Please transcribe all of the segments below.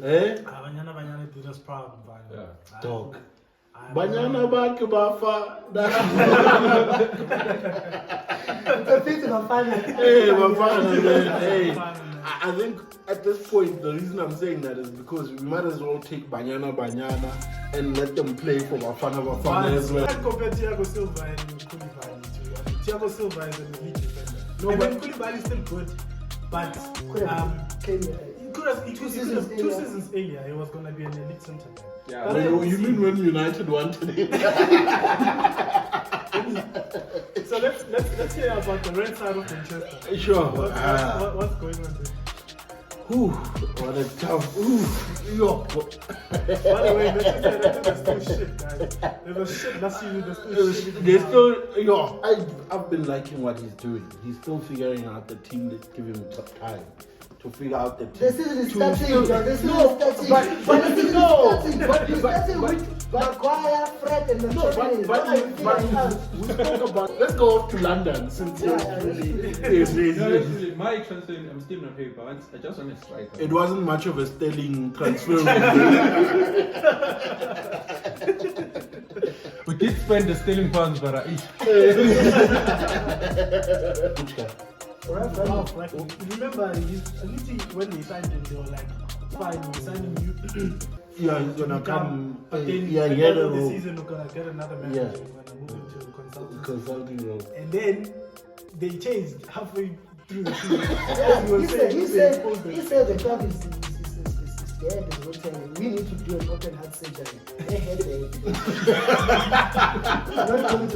Banyana Banyana did us proud, Yeah. Dog. Banyana Banyana Bafa. It's a bit of a fun. Hey, Bafana, man. Hey. I think at this point, the reason I'm saying that is because we might as well take Banyana Banyana and let them play for Bafana as well. I compare Thiago Silva and Koulibaly to Thiago Silva is an elite defender. No, but Koulibaly is still good, but two seasons earlier, he was going to be an elite centre back. Yeah. You mean when United wanted him? So let's hear about the red side of Manchester. Sure. What's going on there? What a tough. Yo. By the way, Manchester still shit, guys. They were shit last season. They're still. Yo, I've been liking what he's doing. He's still figuring out the team that give him time to figure out the team. This is starting. But Maguire, Fred, and the but we spoke about. Let's go off to London since my transfer, I'm still not happy, but I just want a striker. it wasn't much of a Sterling transfer. We did spend the Sterling pounds, but Which guy? Remember, when they signed him, they were like, fine, we're signing you. Yeah, he's gonna come. But then Yeah, at he the had end a of the role. season, we're gonna get another manager. Yeah. We're gonna move him to Consulting role. and then they changed halfway through the season. He said the club is dead, is rotten. We need to do an open heart surgery. They had not going to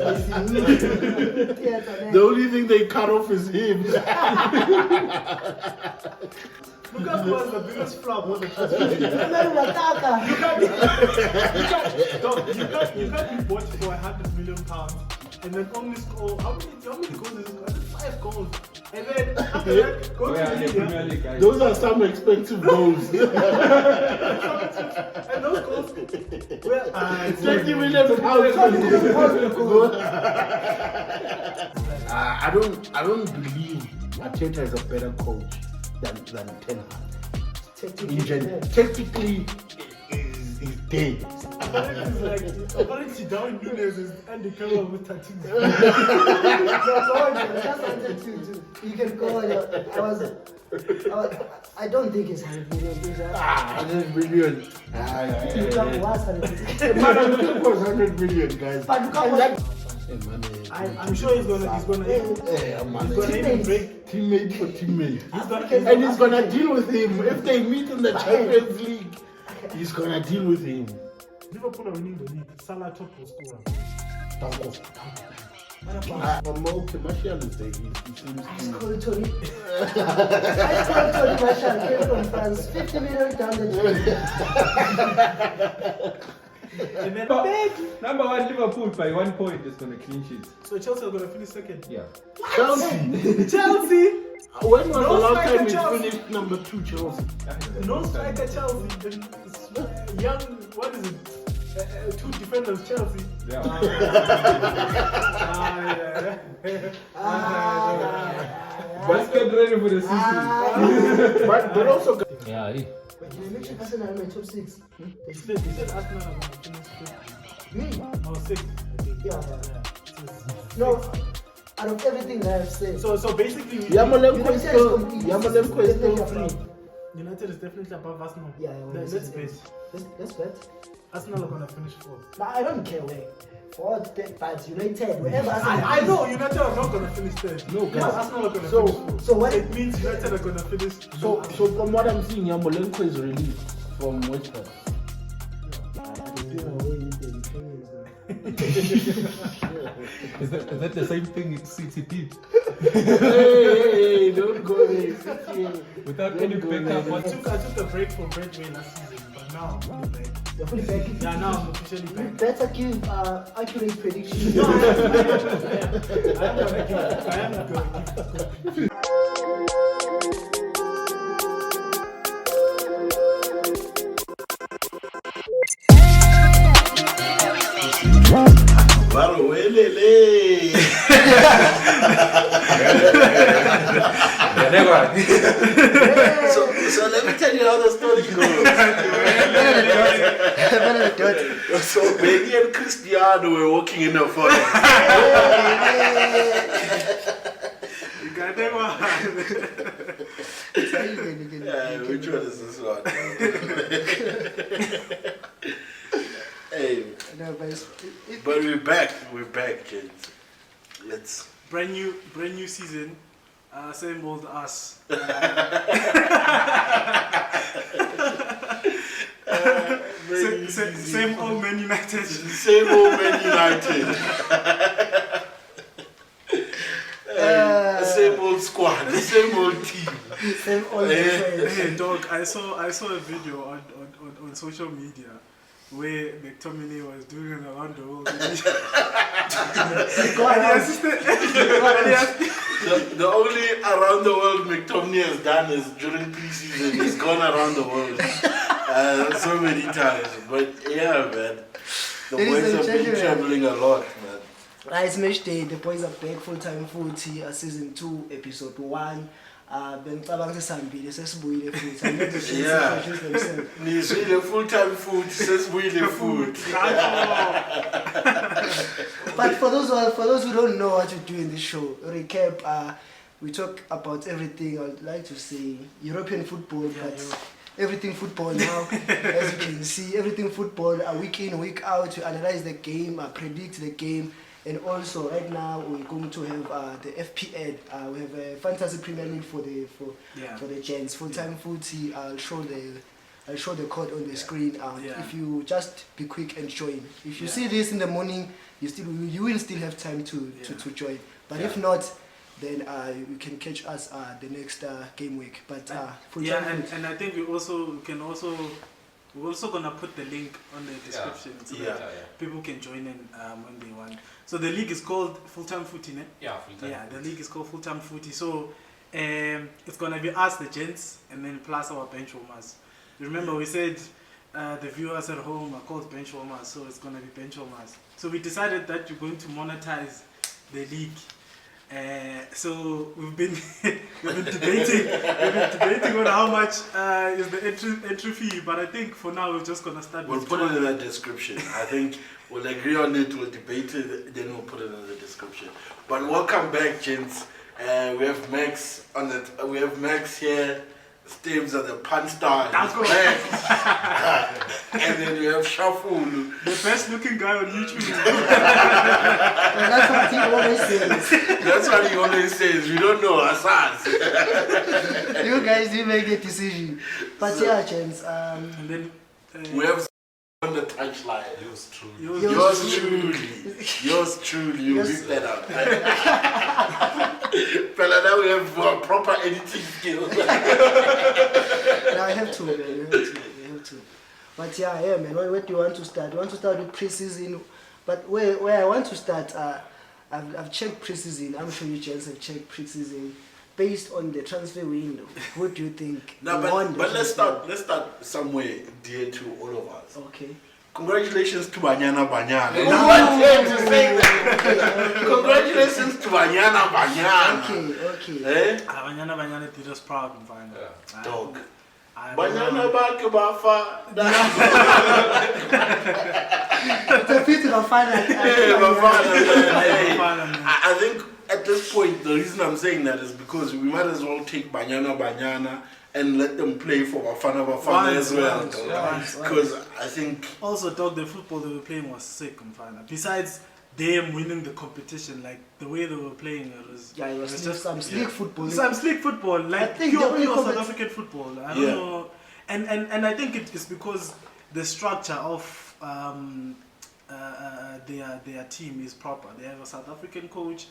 The only thing they cut off is him. Lucas was the biggest flop on the transfer. You can't be bought for £100 million and then only score how many goals is it? 5 goals. And then after that, go to the League. Those are some expensive goals. And those goals were 20 million pounds. I don't believe Arteta is a better coach than Ten Hag. Technically, is dead. Apparently, Darwin Nunes is Andy Carroll with tattoos. You can go on. I don't think it's 100 million. 100 million. Man, I'm looking for 100 million, guys. But look how I'm sure he's gonna even break teammate for teammate. And he's gonna deal with him. If they meet in the Champions League, he's gonna deal with him. Liverpool are winning the league. Salah top will score. Martial is there. He seems I scored Tony Martial came from France. 50 million down the And then number 1 Liverpool by 1 point is going to clean sheet. so Chelsea are gonna finish second. Yeah. Chelsea. When was No the last striker time we Chelsea. finished number 2 Chelsea? No striker Chelsea. Young, what is it? 2 defenders Chelsea. Yeah. Let's get ready for the season. But also, Yeah. But you mentioned Arsenal in my top 6. He said Arsenal are gonna finish fifth. Me? No, 6th. Yeah. No, out of everything that I've said. So basically, Yamalenko is still free. United is definitely above Arsenal. Yeah, Let's bet. Let's bet. Arsenal are gonna finish 4th. But I don't care where. Fourth, but United, wherever I know United are not gonna finish 3rd. No, guys. Arsenal are gonna finish 4th. So what? It means United are gonna finish. So from what I'm seeing, Yamalenko is released from West Ham. Is that the same thing City did? Hey, don't go there. Without any backup. I took a break from Redway last season, but now I'm fully back. You're fully back. Yeah, now I'm officially You back. better give accurate predictions. No, I am going to give. So let me tell you how the story goes. So Benny and Cristiano were walking in the forest. You got that one. Which one is this one? Hey, No, but we're back, kids. Let's Brand new season. Same old us. Same old Man United. Same old Man United. Same old squad, same old team. Same old difference. Hey dog, I saw a video on social media where McTominay was doing it around the world. The only around the world McTominay has done is during pre-season. He's gone around the world so many times. But yeah, man, the boys have been traveling a lot, man. It's match day. The boys are back. Full-time footy, season 2, episode 1. Bengicabanga sesihambile sesibuyile futhi. I know the shit introduce themselves. Nizwile full-time food, sesibuyile food. But for those who don't know what we do in this show, recap. We talk about everything. I'd like to say European football, but everything football now. As you can see, everything football. Week in, week out. We analyze the game, predict the game. And also, right now we're going to have the FPL. We have a fantasy Premier League for the gents. Full-time footy. I'll show the code on the screen. If you just be quick and join. If you see this in the morning, you will still have time to join. But if not, then you can catch us the next game week. But and I think we're also gonna put the link on the description so that people can join in when they want. So the league is called Fulltime Footy, ne? The league is called Fulltime Footy. So it's gonna be us, the gents, and then plus our bench warmers. Remember we said the viewers at home are called bench warmers, so it's gonna be bench warmers. So we decided that we're going to monetize the league. So we've been debating on how much is the entry fee, but I think for now we're just gonna start. We'll put it in the description. I think we'll agree on it. We'll debate it. Then we'll put it in the description. But welcome back, gents. We have Max on it. We have Max here. Tebza, the punch star. That's back. And then we have Shuffle, the best looking guy on YouTube. that's what he always says. That's what he always says. We don't know Assas. You guys, you make the decision. But gents. And then we have on the touchline. Yours truly. Yours truly. You pick that up. Fella, now we have proper editing skills. Now I have to, man. You have to. But man. Where do you want to start? You want to start with pre-season? But where I want to start, I've checked pre-season. I'm sure you gents have checked pre-season. Based on the transfer window, what do you think? No, but let's start somewhere dear to all of us. Okay. Congratulations to Banyana Banyana. You want them to say that? Congratulations to Banyana Banyana. Okay. Banyana Banyana did us proud and fine. Dog. Banyana Banyana. It's a bit of a final. I think at this point, the reason I'm saying that is because we might as well take Banyana Banyana and let them play for Bafana as well. Because I think... Also, dog, the football they were playing was sick and fine. Besides them winning the competition, like the way they were playing, it was just some sleek football. Some sleek football, like pure South African football. I don't know. And I think it is because the structure of their team is proper. They have a South African coach.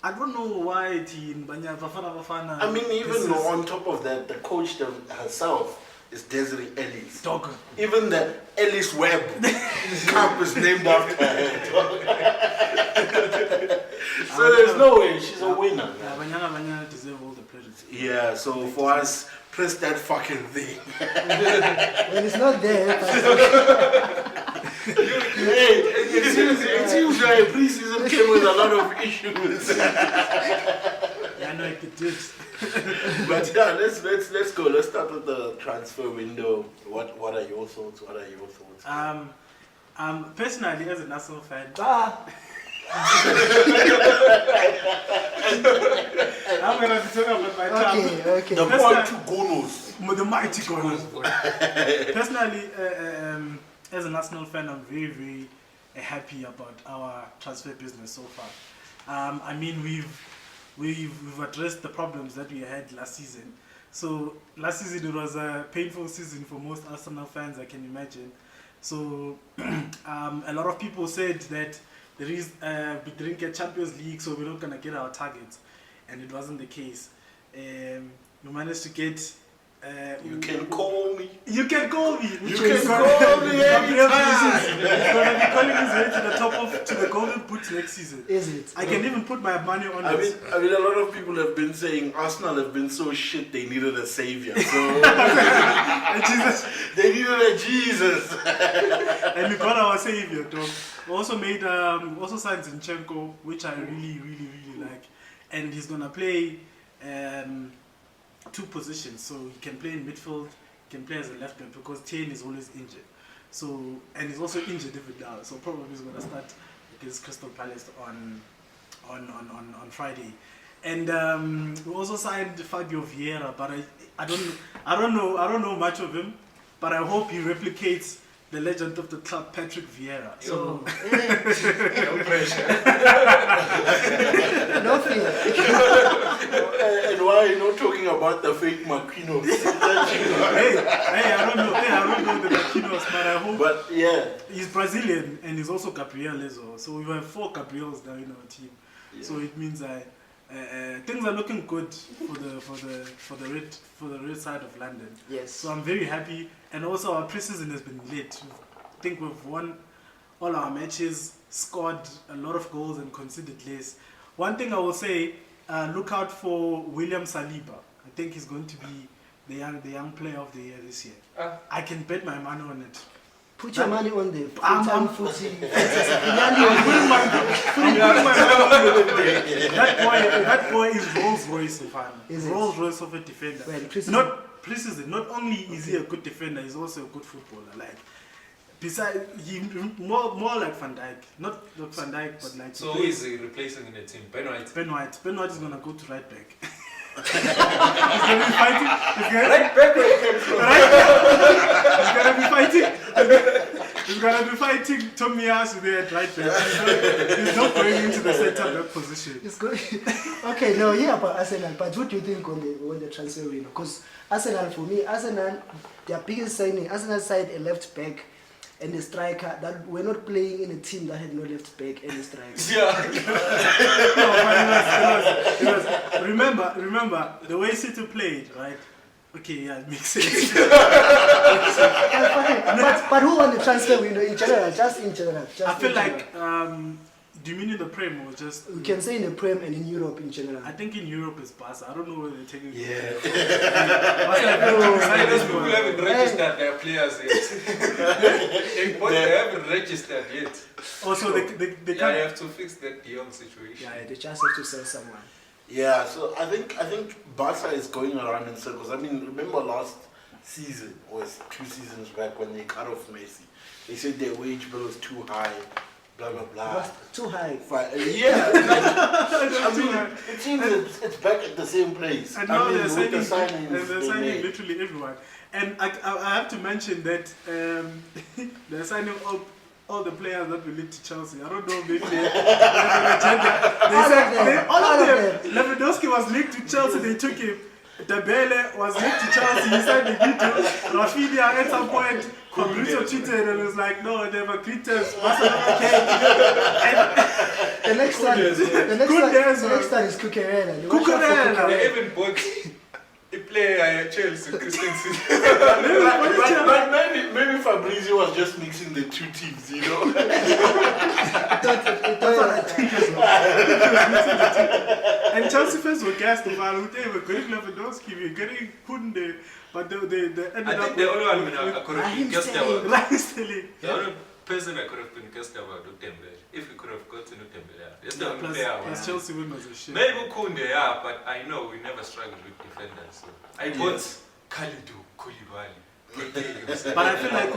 I don't know why in Bafana. I mean, even on top of that, the coach herself is Desiree Ellis. Dog. Even the Ellis Webb camp is named after her. So there's no way she's a winner. Banyana deserve all the credit. Yeah, so for us, press that fucking thing. When it's not there. Hey, it seems like pre-season came with a lot of issues. Yeah, no, it did. But yeah, let's go. Let's start with the transfer window. What are your thoughts? Personally, as an Arsenal fan, I'm gonna be talking about my club. Okay. The mighty Gonos. The mighty Gonos. Personally, as an Arsenal fan, I'm very, very happy about our transfer business so far. I mean, we've addressed the problems that we had last season. So last season it was a painful season for most Arsenal fans, I can imagine. So a lot of people said that we didn't get Champions League, so we're not gonna get our targets, and it wasn't the case. We managed to get. You can call me. You can call me. You can call me anytime. He's gonna be calling his way to the golden boot next season. Is it? I can even put my money on it. I mean, a lot of people have been saying Arsenal have been so shit they needed a savior. So Jesus. They needed a Jesus. And we got our savior, dog. We also made also signed Zinchenko, which I really, really, really like, and he's gonna play. Two positions, so he can play in midfield, he can play as a left back because Tane is always injured. So, and he's also injured even now, so probably he's gonna start against Crystal Palace on Friday. And we also signed Fabio Vieira, but I don't know much of him, but I hope he replicates the legend of the club, Patrick Vieira. So No pressure. No fear. And why are you not talking about the fake Maquinos? hey, I don't know the Maquinos, but I hope. But yeah, he's Brazilian and he's also Gabriel as well. So we have 4 Gabriels now in our team. Yeah. So it means things are looking good for the red side of London. Yes. So I'm very happy, and also our preseason has been lit. I think we've won all our matches, scored a lot of goals, and conceded less. One thing I will say, look out for William Saliba. I think he's going to be the young player of the year this year. I can bet my money on it. Put your money on the I'm footy. putting my money on it. That boy is Rolls Royce of Rolls Royce of a defender. Well, not only is he a good defender, he's also a good footballer. Like, besides, he more like Van Dijk, not Van Dijk, but like. So who is he replacing in the team? Ben White. Ben White is gonna go to right back. He's gonna be fighting. Right back where he came from. He's gonna be fighting Tomiyasu there at right back. He's not going into the centre back position. It's good. Okay, no, yeah, about Arsenal. But what do you think on the transfer window? Because Arsenal, for me, their biggest signing, Arsenal signed a left back and a striker that we're not playing in a team that had no left back and a striker. Yeah. It was, remember the way City played, right? Okay, yeah, it makes sense. but who won the transfer window in general? Just in general. I feel like, do you mean in the Prem or just? We can say in the Prem and in Europe in general. I think in Europe it's Barca. I don't know where they're taking it. Those people haven't registered their players yet. They haven't registered yet. Also, they can't. You have to fix that young situation. Yeah, they just have to sell someone. Yeah, so I think Barca is going around in circles. I mean, remember last season, or 2 seasons back, when they cut off Messi, they said their wage bill was too high, blah blah blah. It was too high. Yeah, I mean, it seems it's back at the same place. And now they're signing signing literally everyone. And I have to mention that they're signing up all the players that will lead to Chelsea. I don't know, maybe all of them. Lewandowski was linked to Chelsea, they took him. Dembele was linked to Chelsea, he signed a good deal. Rafinha at some point, Fabrizio tweeted and was like, no, they have agreed terms. The next one is Cucurella. Cucurella. They even bought a player at Chelsea, Christensen. But maybe Fabrizio was just mixing the 2 teams, you know? That's what I think as well. And Chelsea fans were gassed about they were getting Lewandowski, we were getting Kunde, but they ended up. I think the only one according to Castello. person I could have been guessed about Tebza. If we could have gotten Tebza, that's the only plus, player. plus Chelsea win was a shit. Maybe Kunde, yeah, but I know we never struggled with defenders. So I bought Khalidou Koulibaly. But I feel like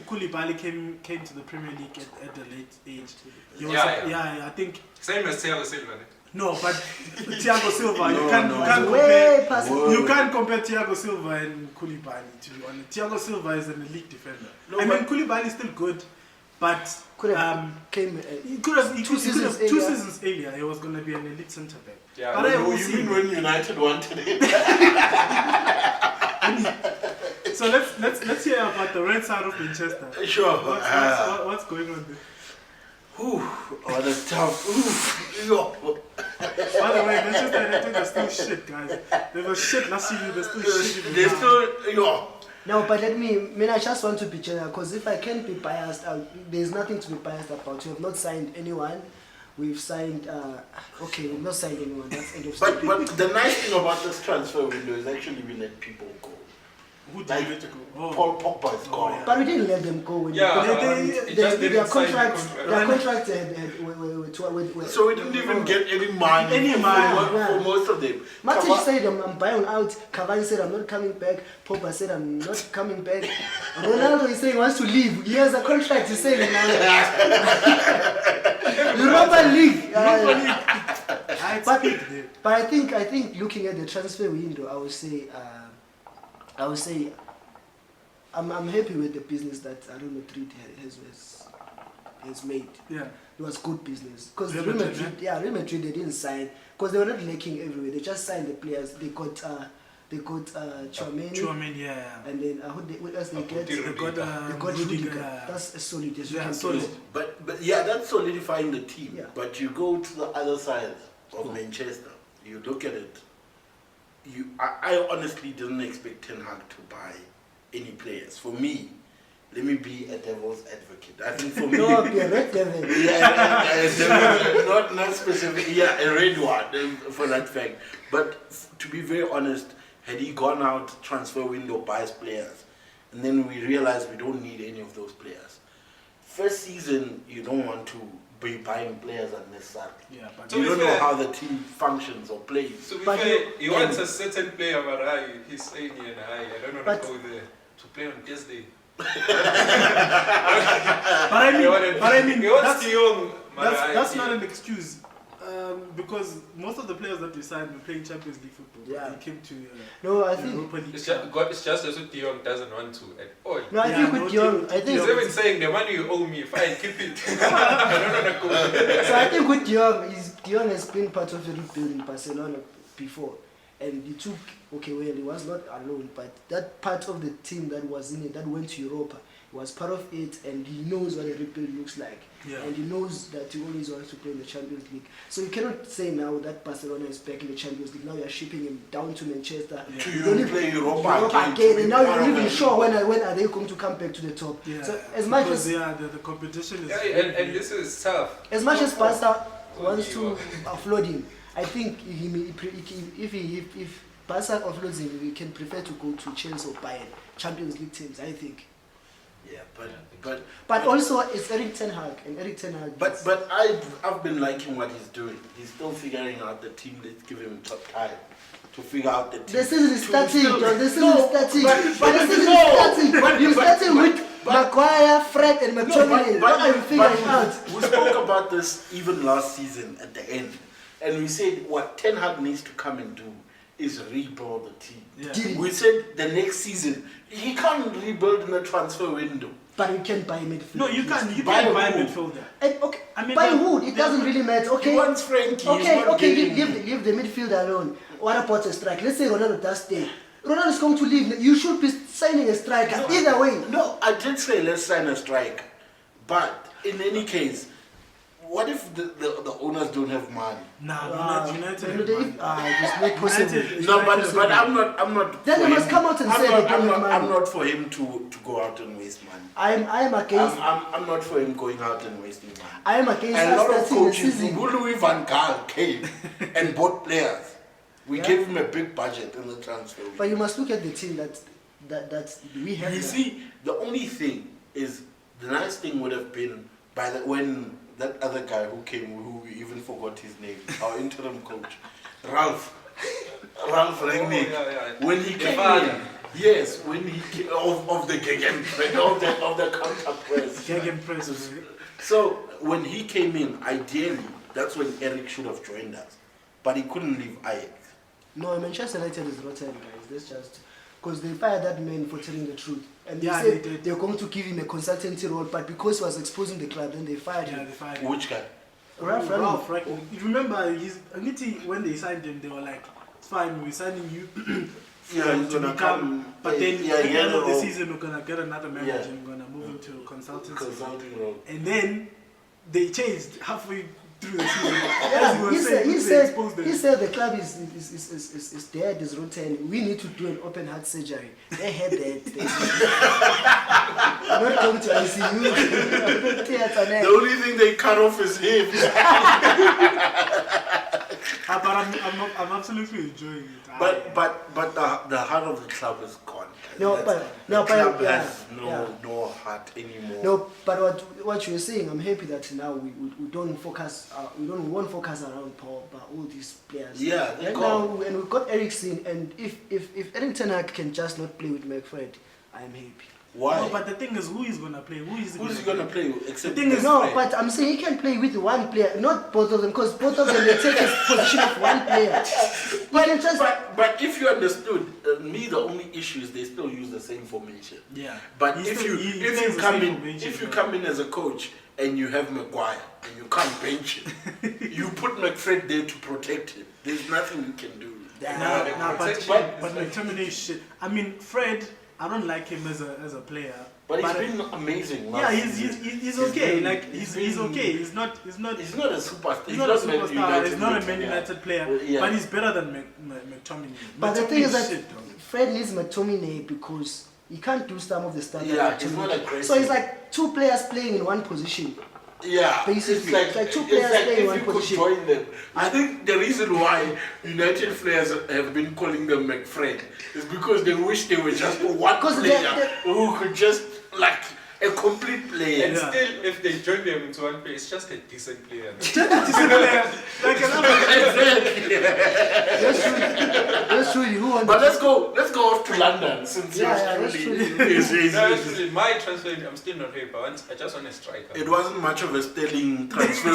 Koulibaly came to the Premier League at a late age. He was I think same as Thiago Silva. no, but Thiago Silva, you can't compare Thiago Silva and Koulibaly, to be honest. Thiago Silva is an elite defender. No, I mean, Koulibaly is still good, but Could have came two seasons earlier, he was going to be an elite centre back. Yeah, but you mean when United wanted it? So let's hear about the red side of Manchester. Sure. What's going on there? What a tough. By the way, Manchester United are still shit, guys. They were shit last season. They're still shit. They're still. No, but I just want to be general, because if I can't be biased, there's nothing to be biased about. We have not signed anyone. We've signed, we've not signed anyone. That's end of story. But the nice thing about this transfer window is actually we let people go. Who did you let to go? Paul Pogba is gone. Yeah. But we didn't let them go. Their contract with so we didn't even get any money for most of them. Matic said I'm buying out. Cavani said I'm not coming back. Pogba said I'm not coming back. Ronaldo is saying he wants to leave. He has a contract. He's saying Europa League. But I think looking at the transfer window, I would say I'm happy with the business that Real Madrid has made. Yeah, it was good business because Real Madrid they didn't sign because they were not lacking everywhere. They just signed the players. They got Tchouameni, and then what else they get? They got Rudiger. That's a solid. Solid. But that's solidifying the team. Yeah. But you go to the other side of Manchester. You look at it. I honestly didn't expect Ten Hag to buy any players. For me, let me be a devil's advocate. I think for me, be a red devil. Not specific. Yeah, a red one for that fact. But to be very honest, had he gone out transfer window buys players, and then we realized we don't need any of those players. First season, you don't want to be buying players unnecessarily. Yeah, but you don't know how the team functions or plays. So he wants a certain player, but he's saying I don't want to go there to play on Thursday. but I mean, that's not an excuse. Because most of the players that we signed were playing Champions League football. Yeah. They came to I think Europa League. It's just as De Jong doesn't want to at all. No, I think with De Jong, he's even saying the money you owe me, fine, keep it. I don't want to go. So I think with De Jong has been part of the rebuild in Barcelona before, and he took he was not alone, but that part of the team that was in it that went to Europa. Was part of it, and he knows what a rebuild looks like, and he knows that he always wants to play in the Champions League. So you cannot say now that Barcelona is back in the Champions League. Now you are shipping him down to Manchester. To play Europa again, and now you're not even sure when are they going to come back to the top. Yeah. So as much as the competition is and this is tough. As much as Barca wants to offload him, I think if Barca offloads him, we can prefer to go to Chelsea or Bayern, Champions League teams. I think. Yeah, but also it's Erik Ten Hag and Erik Ten Hag. But I've been liking what he's doing. He's still figuring out the team. Let's give him time to figure out the team. The season is starting, John. The season is starting. But the season is starting. But you're starting with Maguire, Fred, and McTominay. What are you figuring out? We spoke about this even last season at the end, and we said what Ten Hag needs to come and do is rebuild the team. Yeah. We said the next season he can't rebuild in the transfer window. But you can buy midfielder. No, you can't. You can't buy a midfielder. And, buy who? It doesn't really matter. Okay. He wants Frankie. Leave the midfield alone. What about a striker? Let's say Ronaldo does stay. Ronaldo is going to leave. You should be signing a striker. Either way. No, I did say let's sign a striker, but in any case. What if the owners don't have money? United. Just make possible. No, but I'm not. Then they must come out and say they don't have money. I'm not for him to go out and waste money. I'm against. I'm not for him going out and wasting money. I am against. A lot of coaches, Louis van Gaal came and bought players. We gave him a big budget in the transfer. But you must look at the team that we have. You see, the only thing is the nice thing would have been when that other guy who came, who we even forgot his name, our interim coach, Ralph Rangnick, when he came in, yes, when he came, of the gegenpress, of the counter press. Gegenpress. So when he came in, ideally, that's when Eric should have joined us, but he couldn't leave Ajax. No, Manchester United is rotten, guys. That's just because they fired that man for telling the truth, and they Yeah, said they were going to give him a consultancy role, but because he was exposing the club, then they fired Yeah, him. they fired him. Which guy? Ralph, right? You remember, when they signed him, they were like, "It's fine, we're signing you." Yeah, he's to gonna become, come. but then Yeah, at the end of the role. season, we're gonna get another manager. Yeah. And we're gonna move into consultancy. Consulting role. And then they changed halfway through the season. Yeah, he He said the club is dead, is rotten. We need to do an open heart surgery. They had that. Not going to ICU. The only thing they cut off is him. But I'm absolutely enjoying it. But the heart of the club is gone. No, The but club yeah, has no heart anymore. No, but what you're saying, I'm happy that now we don't focus, we won't focus around Paul, but all these players. Yeah, they right now, and we've got Eriksen, and if Erik ten Hag can just not play with McFred, I'm happy. Why? No, but the thing is, who is gonna play? Who's he gonna play with? Except The thing is, No, McFred? but I'm saying he can play with one player, not both of them, because both of them they take a position of one player. But if you understood, me the only issue is they still use the same formation. Yeah. But He if still- you he plays the come same in formation, if you but- come in as a coach and you have Maguire and you can't bench him, you put McFred there to protect him. There's nothing you can do. But McTominay shit. I mean, Fred, I don't like him as a player. But he's been amazing. Yeah, he's okay. Like he's okay. He's not He's not a superstar. He's not a superstar. He's not a Man United player. Yeah. But he's better than McTominay. But the thing is that shit, though. Fred needs McTominay because he can't do some of the stuff. Yeah, that he's McTominay not can. aggressive. So it's like two players playing in one position. Yeah, Basically, it's like two it's players like playing if one you could position. join them. I think the reason why United players have been calling them McFred is because they wish they were just one 'Cause player they- who could just like a complete player. And Yeah. still, if they join them into one place, it's just a decent player. Like another. That's true. Who won? But let's go off to London since Yeah, yours that's truly true. is- No, actually, my transfer, I'm still not happy. I just want a striker. It wasn't much of a sterling transfer.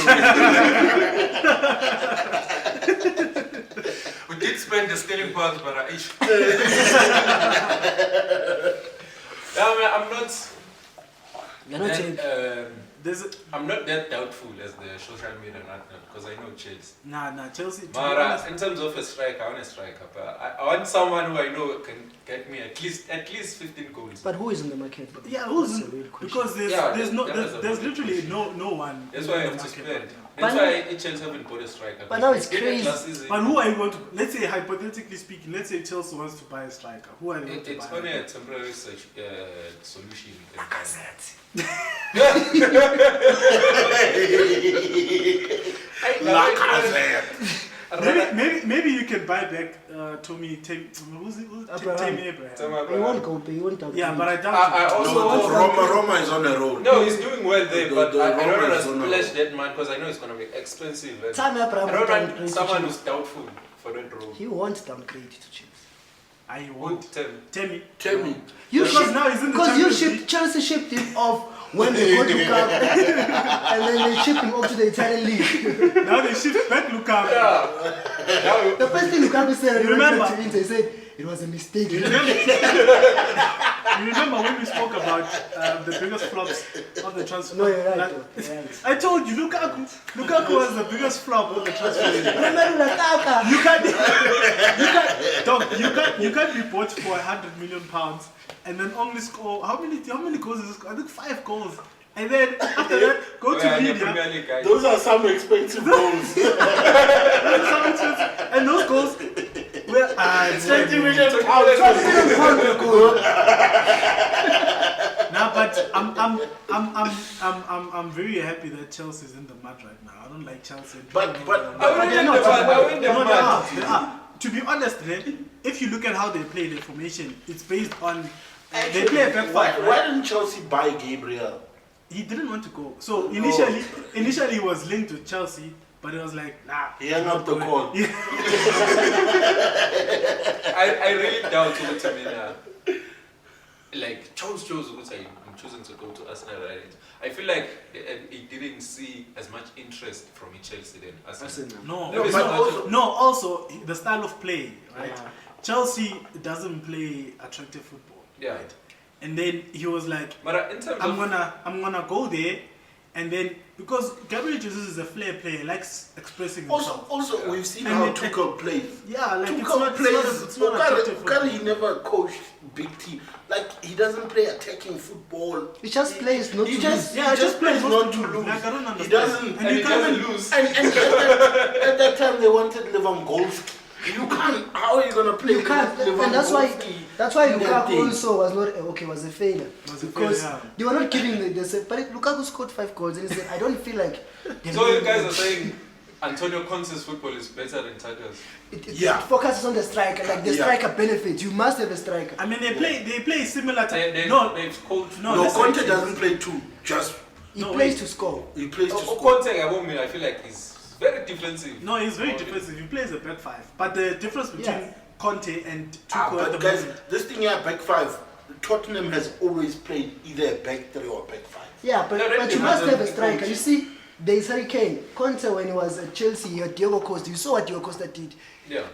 We did spend the stealing pounds, but I I'm not. You're not that, There's I'm not that doubtful as the social media right now because I know Chelsea. nah Chelsea. To be But honest, in terms of a striker, I want a striker. But I want someone who I know can get me at least 15 goals. But who is in the market? yeah, who's That's a real question. because there's literally no one. That's in why I the have to market spend. right now. That's But why Chelsea haven't bought a striker. But now it's Even crazy. last season, But who are you going to? Let's say hypothetically speaking, let's say Chelsea wants to buy a striker. Who are they going to It's buy? only a temporary solution. You can find. Maybe you can buy back Tommy. Who's Abraham. Abraham. He won't go. He won't go. Yeah, but I doubt. I it. also No, want Roma is on a roll. No, he's doing well there, but The I don't Roma want is to on a splash roll. that man because I know it's going to be expensive. And Tammy Abraham I don't won't want downgrade to someone Chelsea. who's doubtful for that role. He won't downgrade to Chelsea. I Who want tell me? Temi. You Because shipped, now he's in the because you Champions shipped, League. Chelsea shipped him off when they got Lukaku, and then they shipped him off to the Italian league. Now they shift back Lukaku. Yeah. The first thing Lukaku said, You when he went remember? back to Inter, he said it was a mistake. You remember when we spoke about the biggest flops of the transfer? No, you're right. Like, Though. You're right. I told you, Lukaku was the biggest flop of the transfer. Remember Lukaku? You can't be bought for £100 million and then only score how many goals is this? I think 5 goals. And then after that, go to Yeah, the media. Premier League guys. Those are some expensive goals. And those goals were 20 million Nah, but I'm very happy that Chelsea's in the mud right now. I don't like Chelsea. But they're not. I win the No, mud. they are. To be honest, if you look at how they play their formation, it's based on they play a back Why five. why Right? didn't Chelsea buy Gabriel? he didn't want to go. So initially he was linked to Chelsea, but it was like, nah. He hung up the call. I really doubt what I mean. Like chose what I'm choosing to go to Arsenal, right? I feel like he didn't see as much interest from Chelsea than Arsenal. Also the style of play, right? Chelsea doesn't play attractive football. Yeah. Right? And then he was like, but in terms I'm gonna go there, and then because Gabriel Jesus is a flair player, he likes expressing himself. Also, we've seen how Tuchel plays. Yeah, like Tuchel it's not attractive football. He never coached big team. Like he doesn't play attacking football. He just plays not to lose. He just plays not to lose. Like I don't understand. He doesn't. And he doesn't lose. And at that time they wanted Lewandowski. You can't. How are you gonna play? You can't, and that's why Lukaku also was a failure because they were not giving the same. But Lukaku scored 5 goals and he said, "I don't feel like." So you guys are saying Antonio Conte's football is better than Taka's? It focuses on the striker, like the striker benefits. You must have a striker. I mean, they play similar. Conte doesn't play two. He plays to score. He plays to score. Conte, I feel like he's very defensive. No, he's very defensive. He plays a back 5. But the difference between Conte and Tuchel at the guys, moment. this thing here, back 5, Tottenham has always played either a back 3 or a back 5. Yeah, but you must have a striker. You see, there's Harry Kane. Conte, when he was at Chelsea, he had Diego Costa. You saw what Diego Costa did. Yeah.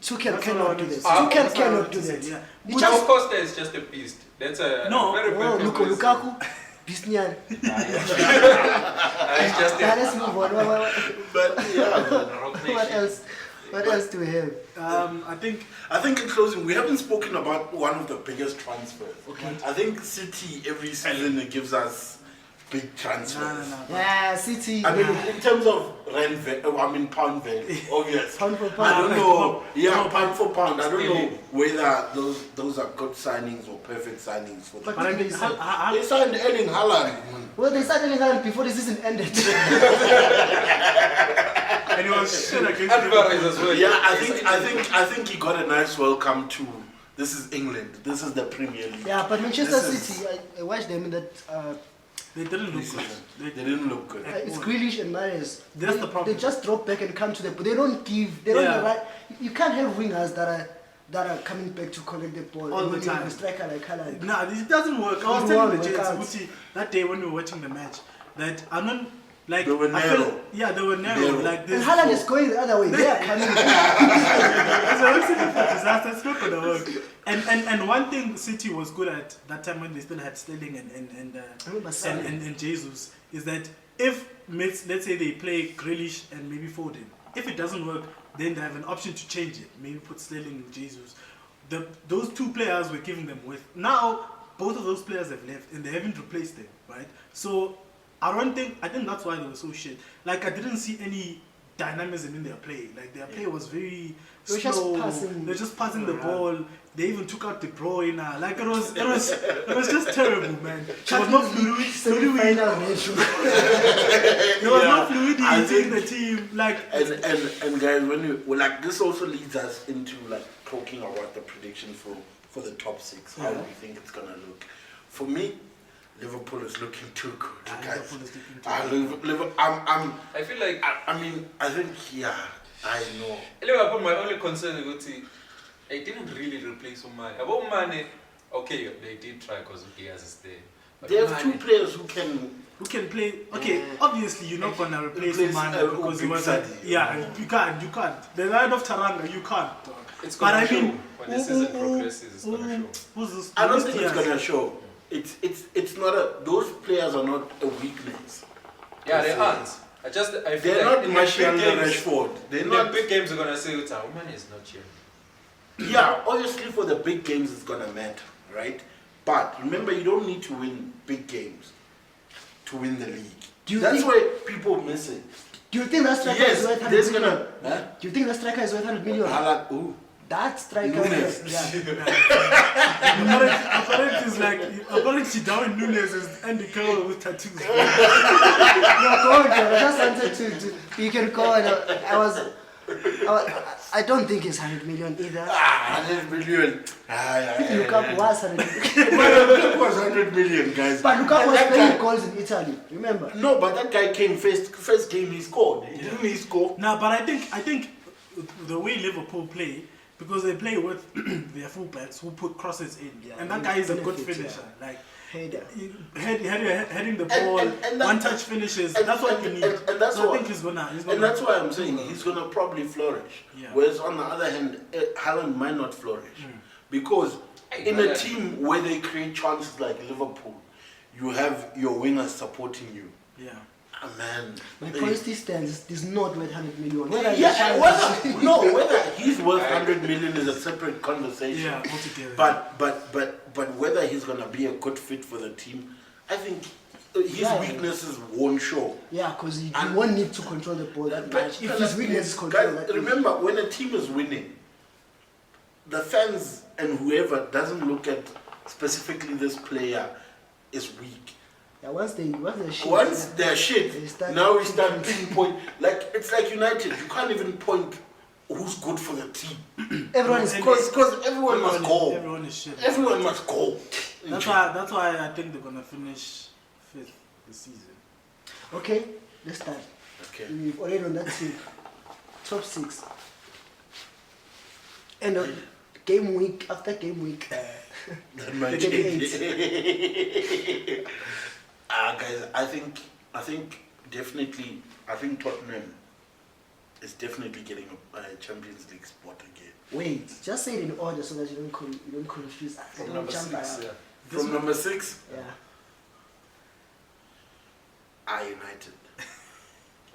Tuchel cannot do this. Tuchel cannot do that. Yeah. Diego Costa is just a beast. That's a very bad Lukaku. Bisnian. Let's move on. But yeah. What else do we have? I think in closing, we haven't spoken about one of the biggest transfers. Okay. I think City every season it gives us big transfers. No. Yeah, City. I mean, in terms of pound value, obviously. Pound for pound. I don't know. Yeah, pound for pound. I don't know whether those are good signings or perfect signings for them. But I mean, They signed Erling Haaland. Well, they signed Erling Haaland before the season ended. and it was shit against Alvarez as well. Yeah, I think he got a nice welcome to. This is England. This is the Premier League. Yeah, but Manchester City, I watched them in that. They didn't look good. They didn't look good. It's Grealish and Mahrez. That's the problem. They just drop back and come to the. But they don't give. They don't. Right. You can't have wingers that are coming back to collect the ball all the time. You have a striker like Haaland. Nah, it doesn't work. I was telling the Jets that day when we were watching the match that I'm not like they were narrow. They were narrow. Like this. And Haaland is going the other way. They are coming. It's a recipe for disaster. It's not gonna work. And one thing City was good at that time when they still had Sterling and Jesus is that if let's say they play Grealish and maybe Foden, if it doesn't work, then they have an option to change it. Maybe put Sterling and Jesus. Those 2 players we're giving them with. Now both of those players have left and they haven't replaced them, right? So I think that's why they were so shit. Like I didn't see any dynamism in their play. Like their play was very slow. They're just passing the ball. They even took out De Bruyne. Like it was just terrible, man. There was no fluidity. There was no fluidity in the team. Like and guys, when you like this also leads us into like talking about the prediction for the top 6. How do we think it's gonna look? For me, Liverpool is looking too good. I feel like I think I know. Liverpool, my only concern is that they didn't really replace Mane. About Mane, okay, they did try because Diaz is there. But they have 2 players who can play. Okay, obviously you're not gonna replace Mane because he wasn't. Yeah, you can't. The line of Taranga, you can't. It's gonna show when the season progresses. It's gonna show. I don't think it's gonna show. It's not those players are not a weakness. Yeah, they aren't. I feel they're like not Martial and Rashford. They're not big games. Are gonna say Mane is not here. Yeah, obviously for the big games it's gonna matter, right? But remember, you don't need to win big games to win the league. That's why people miss it. Do you think that striker is worth 100 million? Do you think that striker is worth 100 million? That striker is. Apparently Darwin Nunes is Andy Carroll with tattoos. No, go on, I just wanted to you can go and I was I don't think it's 100 million either. 100 million. Lukaku was 100 million. Lukaku was 100 million, guys. But Lukaku was playing goals in Italy, remember? No, but that guy came first game he scored. Didn't he score? No, but I think the way Liverpool play, because they play with their fullbacks who put crosses in, and that guy is a good finisher. Like heading the ball, one-touch finishes. That's what you need. And that's so I think he's gonna. And that's why I'm saying he's gonna probably flourish. Yeah. Whereas on the other hand, Haaland might not flourish because in a team where they create chances like Liverpool, you have your wingers supporting you. Yeah. Man, my policy stance is not worth 100 million. Whether he's worth 100 million is a separate conversation. Yeah, altogether. But whether he's gonna be a good fit for the team, I think his weaknesses won't show. Yeah, because you won't need to control the ball that much. If his weaknesses control that. Remember, when a team is winning, the fans and whoever doesn't look at specifically this player is weak. Yeah, once they're shit, now we start pinpoint. Like it's like United, you can't even point who's good for the team. Everyone is because everyone must go. Everyone is shit. Everyone must go. That's why I think they're gonna finish 5th this season. Okay, let's start. Okay. We've already on that team. Top 6. And game week after game week. Guys, I think definitely, Tottenham is definitely getting a Champions League spot again. Wait, just say it in order so that you don't confuse us. From number 6, yeah. From number 6? Yeah. United.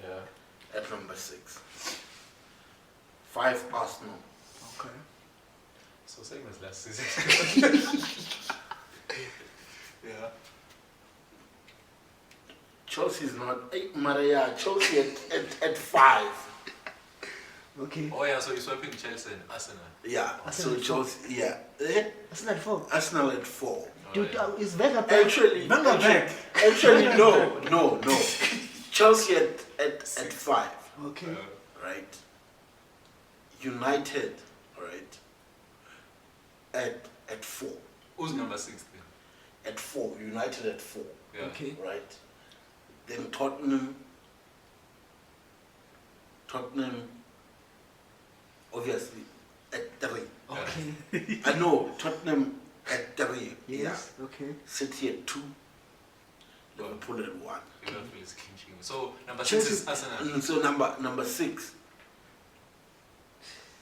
Yeah. At number 6. 5 Arsenal. Okay. So same as last season. Yeah. Chelsea's not. Maria, Chelsea at 5. Okay. Oh yeah, so you're swapping Chelsea and Arsenal. Yeah. Arsenal so Chelsea, yeah. Arsenal at 4. Arsenal at 4. Dude, is Wenger back? Actually, no. Chelsea at 5. Okay. Right. United, right. At 4. Who's number 6 then? At 4. United at 4. Yeah. Okay. Right. Then Tottenham, obviously, at 3. Okay. I know, Tottenham at 3. Yes. Okay. City at 2. Liverpool at 1. Liverpool is clinching. So number 6 is Arsenal. So number 6.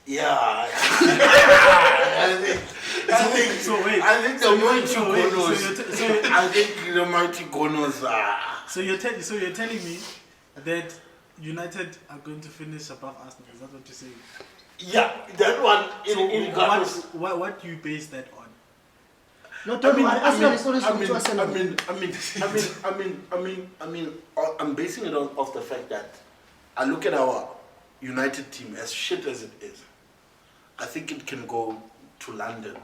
Yeah. I think the mighty Gonos are. So you're telling me that United are going to finish above Arsenal? Is that what you're saying? Yeah, that one. What do you base that on? No, Arsenal is always going to Arsenal. I'm basing it off the fact that I look at our United team, as shit as it is. I think it can go to London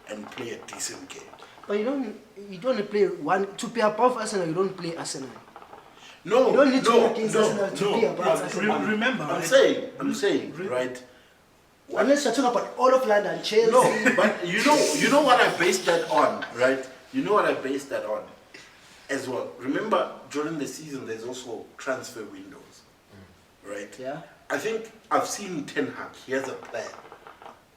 and play a decent game. But you don't play to play above Arsenal. You don't play Arsenal. No, you don't need to play against Arsenal to play above Arsenal. Remember, I'm saying, right? Unless you're talking about all of London, Chelsea. No, but you know what I based that on, right? You know what I based that on, as well. Remember, during the season, there's also transfer windows, right? Yeah. I think I've seen Ten Hag. He has a plan.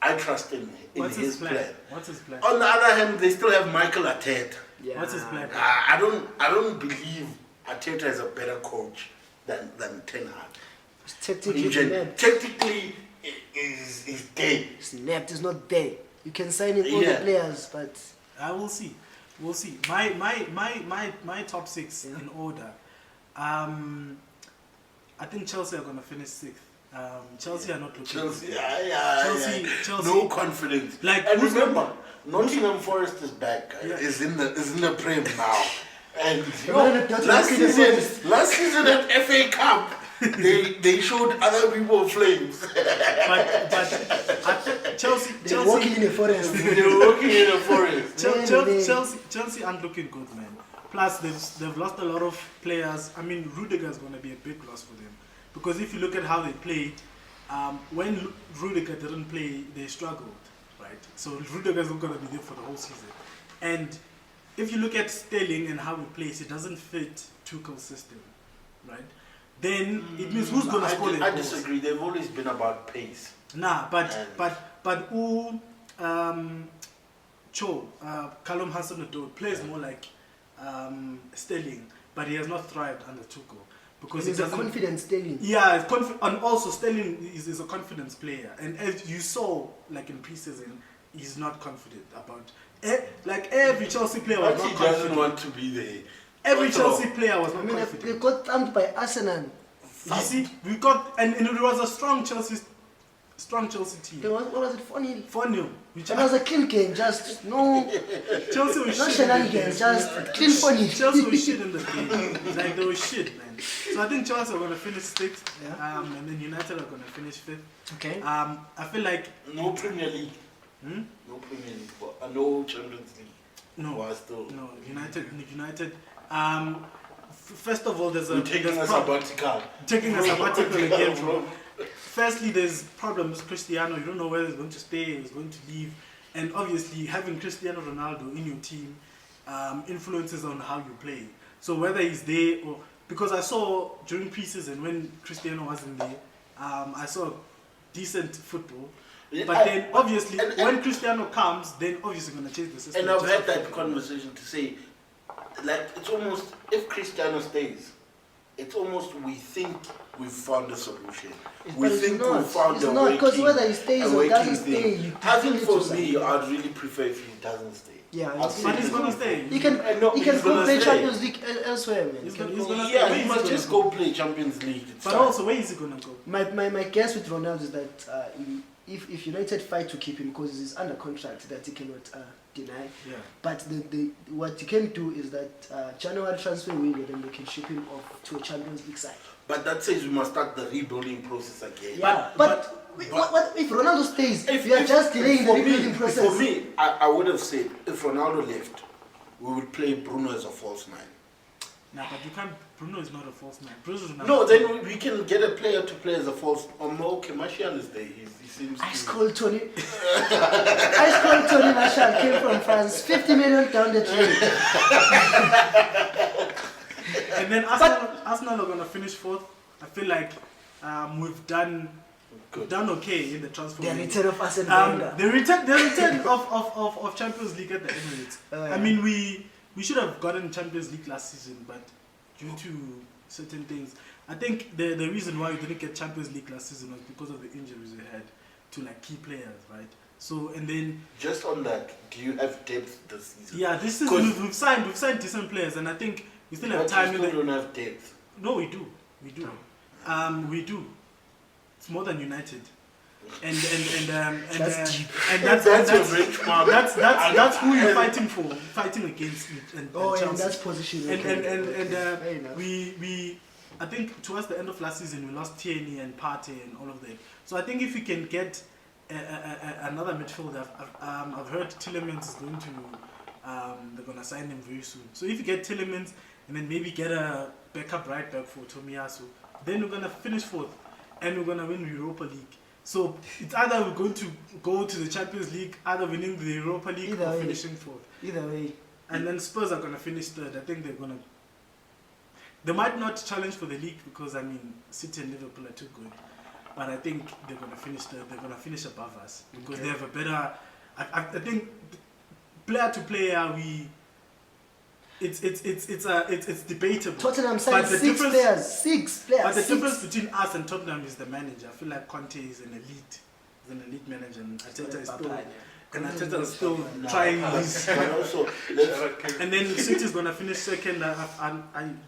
I trust in his plan. What's his plan? On the other hand, they still have Michael Arteta. Yeah. What's his plan? I don't believe Arteta is a better coach than Ten Hag. Technically, is dead. Snapped is not there. You can sign in all the players, but I will see. We'll see. My top 6 in order. I think Chelsea are gonna finish 6th. Chelsea are not looking. Chelsea. No confidence. Like, and remember, Nottingham Forest is back. Is in the Prem now. And last season at FA Cup, they showed other people flames. but Chelsea. They're walking in the forest. Chelsea aren't looking good, man. Plus, they've lost a lot of players. I mean, Rudiger's going to be a big loss for them. Because if you look at how they play, when Rudiger didn't play, they struggled, right? So Rudiger is not going to be there for the whole season. And if you look at Sterling and how he plays, it doesn't fit Tuchel's system, right? Then it means who's going to score the goals? I disagree. They've always been about pace. Nah, but Callum Hudson-Odoi plays more like Sterling, but he has not thrived under Tuchel because he's a confident Sterling. Yeah, and also Sterling is a confidence player, and as you saw, like in pre-season, he's not confident about. Like every Chelsea player was not confident. He doesn't want to be there. Every Chelsea player was not confident. They got thumped by Arsenal. You see, we got and it was a strong Chelsea team. What was it? 4-0. 4-0. It was a clean game, just no. Chelsea was not shit. shenanigans, just clean 4-0. Chelsea was shit in the game. Like they were shit, man. So I think Chelsea are gonna finish 6th, and then United are gonna finish 5th. Okay. I feel like no Premier League. No Premier League, but no Champions League. No, still. No, United. First of all, we're taking a sabbatical. Taking a sabbatical again, bro. Firstly, there's problems with Cristiano. You don't know whether he's going to stay, he's going to leave. And obviously, having Cristiano Ronaldo in your team influences on how you play. So whether he's there or... Because I saw during pre-season when Cristiano wasn't there, I saw decent football. Yeah, but then obviously, when Cristiano comes, then obviously going to change the system. And I've had that conversation to say, like, it's almost, if Cristiano stays, it's almost we think we've found a solution. We think we've found a way. Because whether he stays or doesn't stay, I think for me, I'd really prefer if he doesn't stay. Yeah, but he's gonna stay. He can go play Champions League elsewhere, man. He must just go play Champions League. But also, where is he gonna go? My guess with Ronaldo is that if United fight to keep him because he's under contract that he cannot deny. Yeah. But what you can do is that January transfer window, then they can ship him off to a Champions League side. But that says we must start the rebuilding process again. Yeah. But what if Ronaldo stays? If you are just delaying the rebuilding process. For me, I would have said if Ronaldo left, we would play Bruno as a false nine. Nah, but you can't. Bruno is not a false nine. No, then we can get a player to play as a false. Okay, Martial is there. He seems. Ice cold Tony. Ice cold Tony Martial came from France. 50 million down the drain. And then Arsenal are gonna finish 4th. I feel like we've done okay in the transfer. The return of Arsene Wenger. The return of Champions League at the Emirates. I mean, we should have gotten Champions League last season, but due to certain things, I think the reason why we didn't get Champions League last season was because of the injuries we had to like key players, right? So and then just on that, do you have depth this season? Yeah, this season we've signed decent players, and I think we still have time. We don't have depth. No, we do. We do. It's more than United. And that's deep. And that's your benchmark. That's who you're fighting against. And that's position. We I think towards the end of last season we lost Tierney and Partey and all of them. So I think if we can get another midfielder, I've heard Tielemans is going to they're gonna sign him very soon. So if you get Tielemans and then maybe get a backup right back for Tomiyasu, then we're gonna finish 4th and we're gonna win Europa League. So it's either we're going to go to the Champions League, either winning the Europa League or finishing 4th. Either way. And then Spurs are gonna finish 3rd. I think they might not challenge for the league because I mean City and Liverpool are too good. But I think they're gonna finish 3rd. They're gonna finish above us because they have a better. I think player to player it's debatable. Tottenham signed 6 players. But the difference between us and Tottenham is the manager. I feel like Conte is an elite manager, and Arteta is still trying his. And then City is gonna finish 2nd.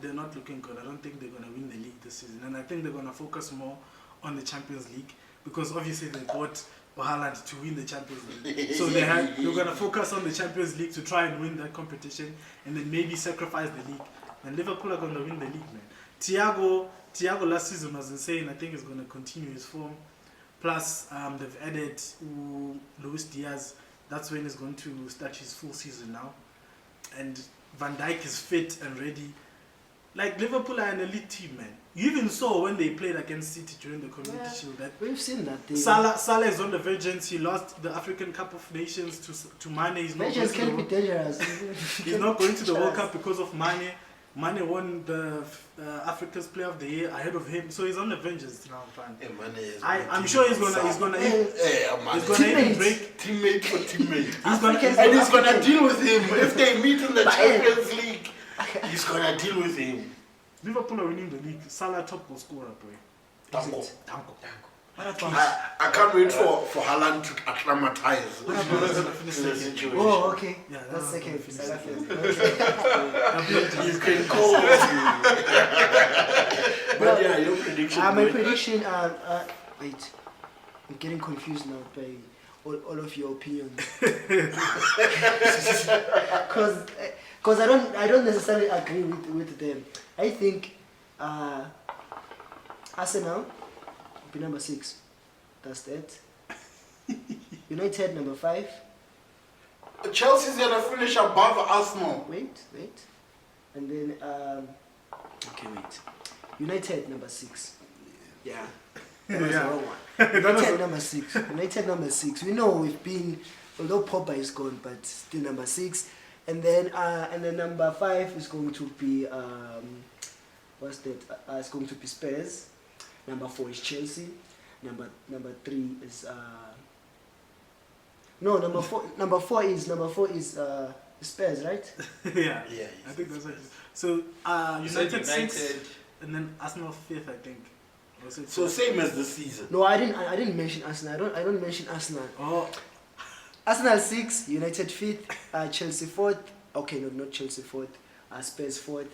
They're not looking good. I don't think they're gonna win the league this season, and I think they're gonna focus more on the Champions League because obviously they bought Haaland to win the Champions League. So they're going to focus on the Champions League to try and win that competition and then maybe sacrifice the league. And Liverpool are going to win the league, man. Thiago last season was insane. I think he's going to continue his form. Plus, they've added Luis Diaz. That's when he's going to start his full season now. And Van Dijk is fit and ready. like Liverpool are an elite team, man. You even saw when they played against City during the Community Shield that we've seen that thing. Salah is on the vengeance. He lost the African Cup of Nations to Mane. He's not Vengeance can be dangerous. He's not going to the World Cup because of Mane. Mane won the Africa's Player of the Year ahead of him, so he's on the vengeance now, fam. I'm sure he's gonna even break teammate for teammate. He's gonna deal with him if they meet in the Champions League. He's gonna deal with him. Liverpool are winning the league. Salah top goal scorer, boy. Danko. I can't wait for Haaland to acclimatize to the situation. Oh, okay. Yeah, that's second. You can call. But yeah, your prediction. My prediction. Wait, I'm getting confused now by all of your opinions. Because I don't necessarily agree with them. I think Arsenal will be number 6. That's that. United number 5. Chelsea's gonna finish above Arsenal. Wait. And then okay, wait. United number 6. Yeah. That was the wrong one. United number 6. We know we've been, although Pogba is gone, but still number 6. And then number 5 is going to be what's that? It's going to be Spurs. Number 4 is Chelsea. Number 3 is number 4 is Spurs, right? Yeah. I think that's right. So United 6 and then Arsenal 5th, I think. So same as the season. No, I didn't mention Arsenal. I don't mention Arsenal. Oh. Arsenal 6, United 5th, Chelsea 4th. Okay, no, not Chelsea 4th. Spurs 4th.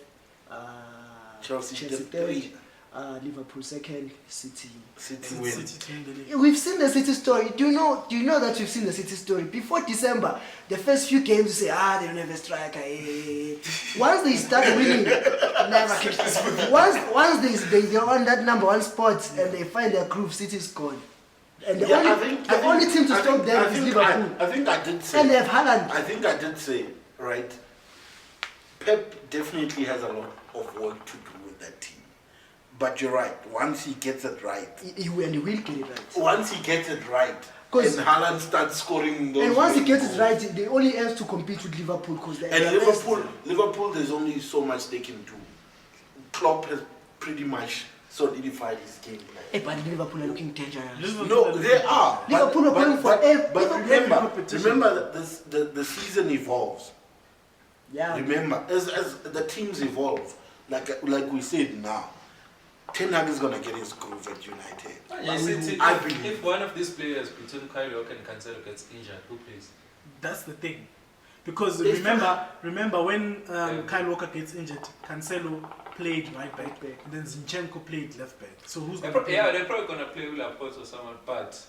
Chelsea 3rd. Liverpool 2nd. City win. We've seen the City story. Do you know that we've seen the City story before December? The first few games, you say, they don't have a striker. Once they start winning, never catch this. Once they're on that number 1 spot and they find their groove, City's gone. And the only team to stop them is Liverpool. I think I did say. And they have Haaland. I think I did say, right? Pep definitely has a lot of work to do with that team. But you're right. Once he gets it right. He will get it right. Once he gets it right. And Haaland starts scoring those. And once he gets it right, they only have to compete with Liverpool. Liverpool, there's only so much they can do. Klopp has pretty much solidified his game plan. But Liverpool are looking dangerous. No, they are. Liverpool are going for But remember that the season evolves. Yeah. Remember, as the teams evolve, like we said now, Ten Hag is gonna get his groove at United. If one of these players between Kyle Walker and Cancelo gets injured, who plays? That's the thing. Because remember when Kyle Walker gets injured, Cancelo played right back, and then Zinchenko played left back. So who's gonna play? Yeah, they're probably gonna play with Laporte or someone, but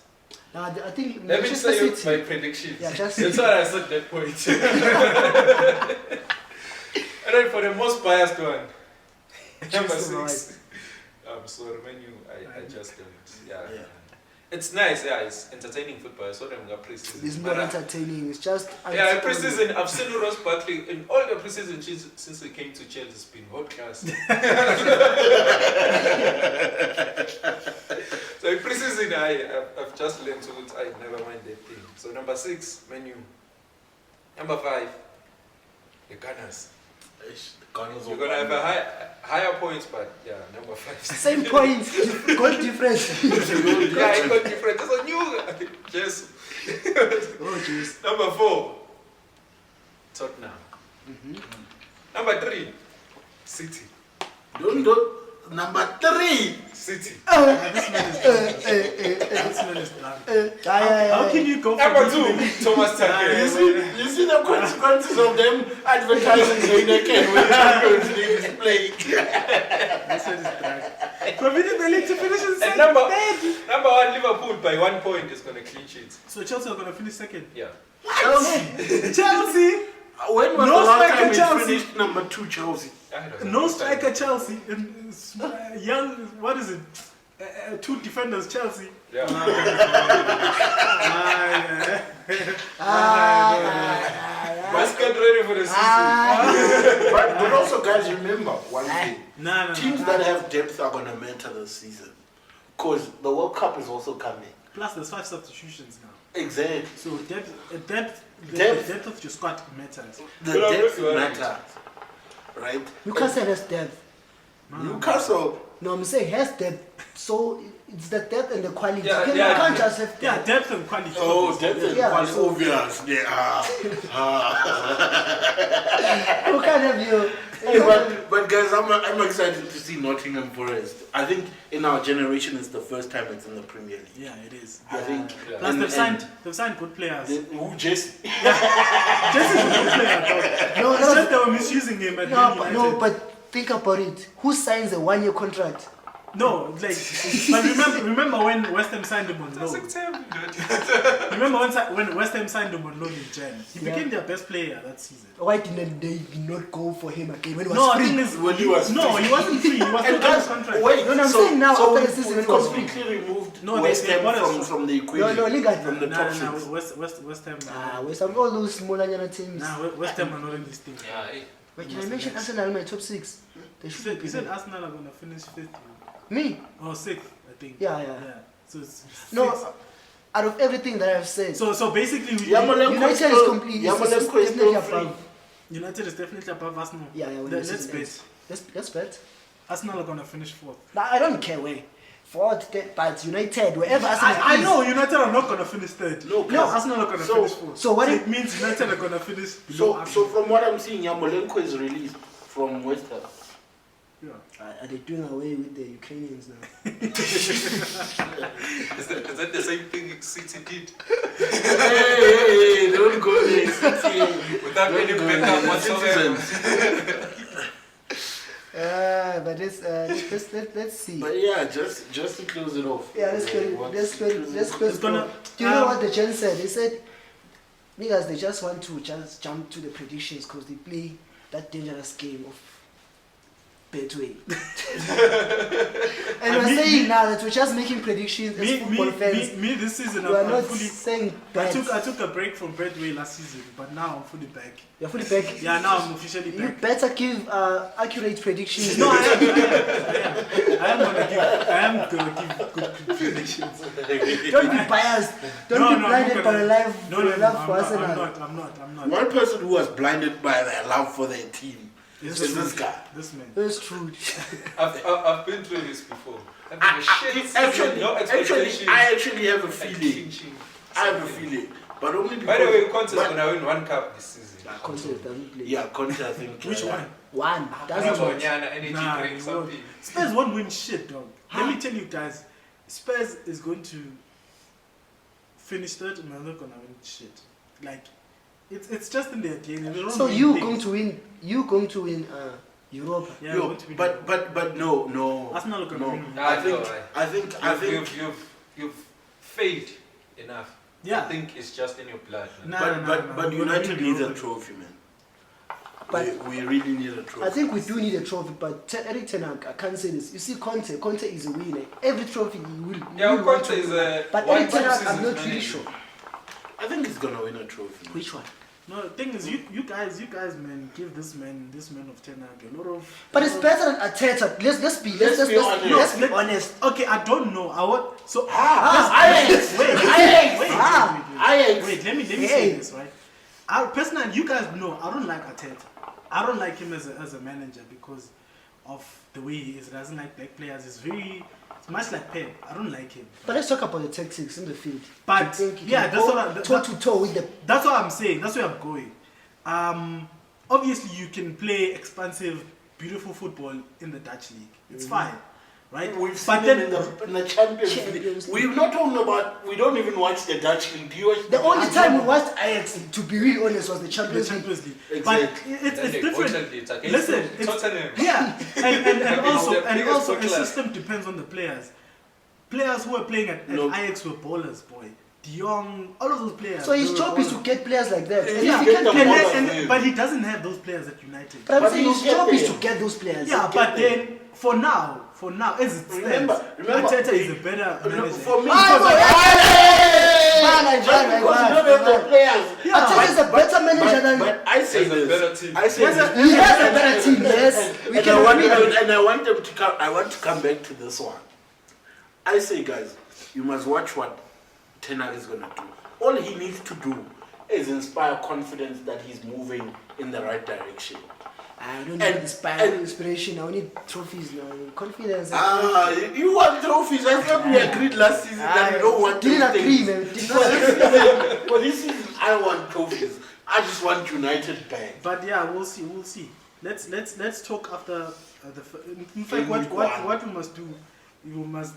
I think let me tell you my predictions. Yeah, that's why I said that point. And then for the most biased one, number 6. I'm sorry, menu. I just don't. Yeah. It's nice. Yeah, it's entertaining football. I saw them go preseason. It's not entertaining. It's just. Preseason. I've seen Ross Barkley in all the preseason since he came to Chelsea. It's been hot class. So in preseason, I've just learned to I never mind that thing. So number 6, menu. Number 5, the Gunners. You're gonna have a higher points, but yeah, number 5. Same points, goal difference. Yeah, goal difference. That's a new. Yes. Oh jeez. Number 4, Tottenham. Number 3, City. Don't. Number 3, City. This man is done. How can you go for number 2, Thomas Tuchel. You see the consequences of them advertising Heineken when the Champions League is playing. This man is done. Provided the league to finish in second. Number 1, Liverpool by 1 point is going to clean sheet. So Chelsea are going to finish second? Yeah. Chelsea? When was the last time we finished number 2 Chelsea? No striker Chelsea. Young, what is it? 2 defenders Chelsea. Yeah. Let's get ready for the season. But also, guys, remember one thing. Teams No. that have depth are going to matter this season. Because the World Cup is also coming. Plus, there's 5 substitutions now. Exactly. So the depth of your squad matters. The depth matters. Right? Newcastle has depth. Newcastle. No, I'm saying has depth. So it's the depth and the quality. Yeah, you can't just have depth. Yeah, depth and quality. Oh, depth and Yeah, quality. so- Obvious. You can't have you. Hey, but guys, I'm excited to see Nottingham Forest. I think in our generation it's the first time it's in the Premier League. Yeah, it is. I think. Plus, they've signed good players. Jesse. Jesse's a good player, though. No, It's just they were misusing him at Man United. no, but think about it. Who signs a 1-year contract? No, like, but remember when West Ham signed him on loan? Remember when West Ham signed him on loan in Jan? He became their best player that season. Why didn't they not go for him again when he was No, I free? think it's When he was no, he wasn't free. He was And still on guys, contract. wait. No, I'm saying now so after the season we it was completely removed No, West they Ham bought us from the equation. No, Liga. From the top Nah, six. West Ham. West Ham, all those smaller Banyana teams. Nah, West Ham are not in this thing. Yeah, Wait, can I mention Arsenal in my top 6? They should He said Arsenal are gonna finish 5th. Me? Or 6th, I think. Yeah. So it's No, six. out of everything that I've said, So basically, Yamalenko United is complete. Yamalenko is definitely still above. free. United is definitely above Arsenal. Yeah. When Let's the season bet. ends. Let's bet. Arsenal are gonna finish 4th. Nah, I don't care where. Fourth, but United, wherever Arsenal I is. know United are not gonna finish 3rd. No, Arsenal are gonna so- finish 4th. so what it if- means United are gonna finish below So Arsenal. from what I'm seeing, Yamalenko is released from West Ham. Yeah. Are they doing away with the Ukrainians now? Is that the same thing City did? Hey, don't go there. Without any backup whatsoever. But let's see. But yeah, just to close it off. Yeah, let's go. It's gonna- Do you know what the Gen said? They said, niggas, they just want to just jump to the predictions because they play that dangerous game of Betway. And we're saying now that we're just making predictions as football fans. Me this season We are I'm not fully. saying I bets. took a break from Betway last season, but now I'm fully back. You're fully back. Yeah, now I'm officially You back. better give accurate predictions. No, I am gonna give good predictions. Don't be biased. Don't be blinded by your life, No, your love for Arsenal. I'm not. One person who was blinded by their love for their team is this guy. This man. That's true. I've been through this before. Having a shit season, Actually, no expectations. I actually have a feeling. Teaching. I have a feeling, but only because. By the way, Conte's gonna win 1 cup this season. Conte doesn't play. Yeah, Conte, I think. Which one? One. Banyana Doesn't watch. Banyana, energy Nah, drink, he something. Spurs won't win shit, dog. Let me tell you guys, Spurs is going to finish 3rd and they're not gonna win shit. Like, it's just in their DNA. They don't So win you things. going to win Europa. Yeah, Yo, we're going to be but no. Arsenal are gonna No. win. I think. You've failed enough. Yeah. I think it's just in your blood. Man. Nah. But We're United gonna needs win a trophy, man. But we really need a trophy. I think we do need a trophy, but Eric Ten Hag, I can't say this. You see, Conte is a winner. Every trophy he will. Yeah, he will want Conte to is win. a But one Eric Ten Hag, I'm season not really manager. sure. I think he's gonna win a trophy. Which one? No, the thing is, you guys, man, give this man of Ten Hag a lot of. But it's better than Arteta. Let's be honest. Okay, I don't know. Ajax. Wait, let me say this, right? Personally, you guys know I don't like Arteta. I don't like him as a manager because of the way he is. He doesn't like black players. It's much like Pep. I don't like him. But let's talk about the tactics in the field. But toe to toe with the. That's what I'm saying. That's where I'm going. Obviously, you can play expansive, beautiful football in the Dutch league. It's fine, right? We've seen but him then in the Champions League. We've not talking about. We don't even watch the Dutch league. Do you watch The only time we watched Ajax, to be really honest, was the Champions League. League. Exactly. But it's different. Listen, Listen, it's, Tottenham. yeah, and Biggest also the club. system depends on the players. Players who are playing at No. Ajax were ballers, boy. De Jong, all of those players. So his job is to get players like that. And Yeah, if he get can them get all. but he doesn't have those players at United. but I'm But saying he'll his get job is there. to get those players. Yeah, but then for now, as it stands, Remember, Arteta is a better manager. For me, Because you don't have the players. Arteta is a better manager than. But I say He has a better this. team. I say this. He has a better team. Yes, we And can I want, agree. and I want them to come. I want to come back to this one. I say, guys, you must watch what Ten Hag is gonna do. All he needs to do is inspire confidence that he's moving in the right direction. I don't And- need inspiration. I need trophies now. Confidence. You want trophies? I thought we agreed last season that we don't want Didn't those agree, things. man. Did For not this agree. season, for this season, I want trophies. I just want United back. But yeah, we'll see. Let's talk after the. In fact, Game week what we must do, you must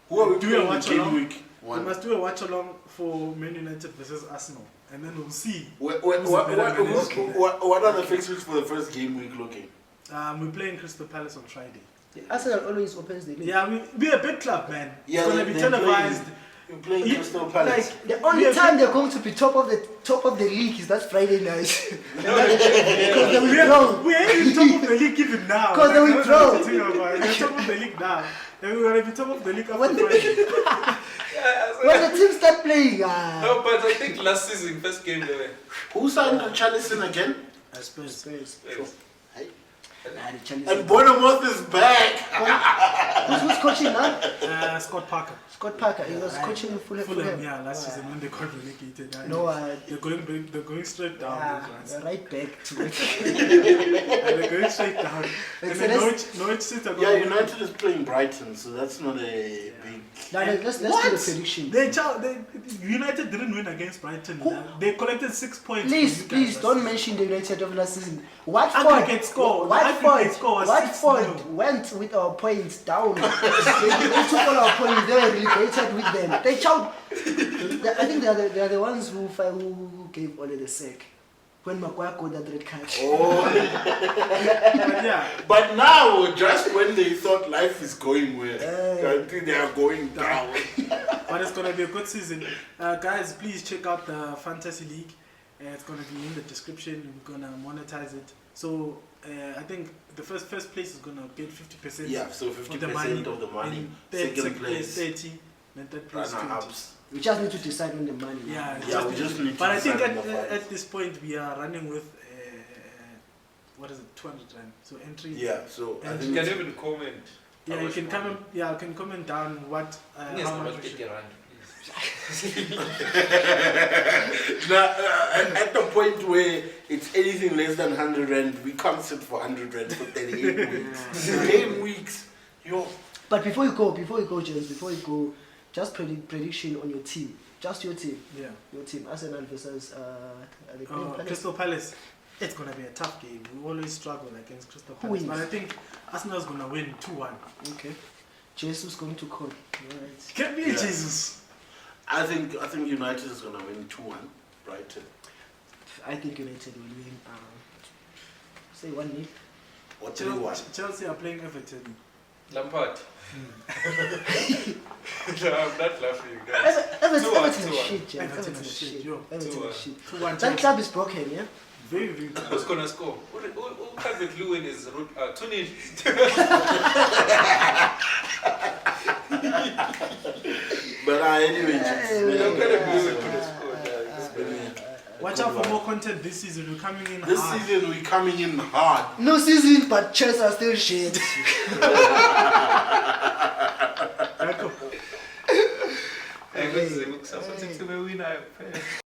Who are we do a playing watch in game along. week We one? must do a watch along for Man United versus Arsenal, and then we'll see. What who's the better manager. are the fixtures for the first game week looking? We're playing Crystal Palace on Friday. Arsenal always opens the league. Yeah, we're a big club, man. Yeah, it's gonna be they're televised. You're playing You- Crystal Palace. Like The only time they're going to be top of the league is that Friday night. Because they will draw. We ain't even top of the league even now. 'Cause they Like, will I don't know what draw. you're talking about. We're top of the league now. And we're gonna be top of the league after Friday. When the team start playing, No, but I think last season, first game they were. Who signed Richarlison again? I suppose. Hey. the Chinese. And Bournemouth is back. Who's coaching now? Scott Parker. Scott Parker. He was coaching Fulham, yeah, last season when they got relegated. No, they're going straight down. those ones. right back to it. And they're going straight down. And It's then a- Norwich City are Yeah, going United is playing Brighton, so that's not a big. Now, let's do the prediction. United didn't win against Brighton. They collected 6 points. Please don't mention the United of last season. Aggregate score. Aggregate score was 6-0. Watford went with our points down. They took all our points. They were relegated with them. They shout. I think they are the ones who gave Ole the sack when Maguire got that red card. But yeah, But now, just when they thought life is going well, I think they are going down. but it's gonna be a good season, guys. Please check out the Fantasy League. It's gonna be in the description. We're gonna monetize it. So I think the first place is gonna get 50%. Yeah, so 50% of the money. Second place, 30, then third place 20. runner-ups. We just need to decide on the money. Yeah, Yeah, we just need to But I think decide on the funds. at this point we are running with what is it, 200 rand. So entry. Yeah, so I And think You can even comment. Yeah, how you much can money. comment. Yeah, you can comment down what Yes, how how much much we get should. your rand, please. now, at the point where it's anything less than 100 rand, we can't sit for 100 rand for 38 weeks. 8 weeks, yo. But before you go, James, just prediction on your team. Just your team. Yeah. Your team. Arsenal versus the Crystal Palace. Crystal Palace. It's gonna be a tough game. We always struggle against Crystal Who Palace, wins? but I think Arsenal's gonna win 2-1. Okay. Jesus going to call. Right. Can be Jesus. I think United is going to win 2-1, Brighton. I think United will win. Say 1-0. Or 3-1. Chelsea are playing Everton. Lampard. No, I'm not laughing. guys. Everton 2-1, is 2-1. shit, James. Everton is shit, yo. Everton is shit. 2-1 That Chelsea. club is broken, yeah? Very, very good. Who's gonna score? Who can with Lewin is 2-0. But anyway, Watch out for more content this season. We're coming in this hard. season we're coming in hard. No season, but Chelsea are still shit.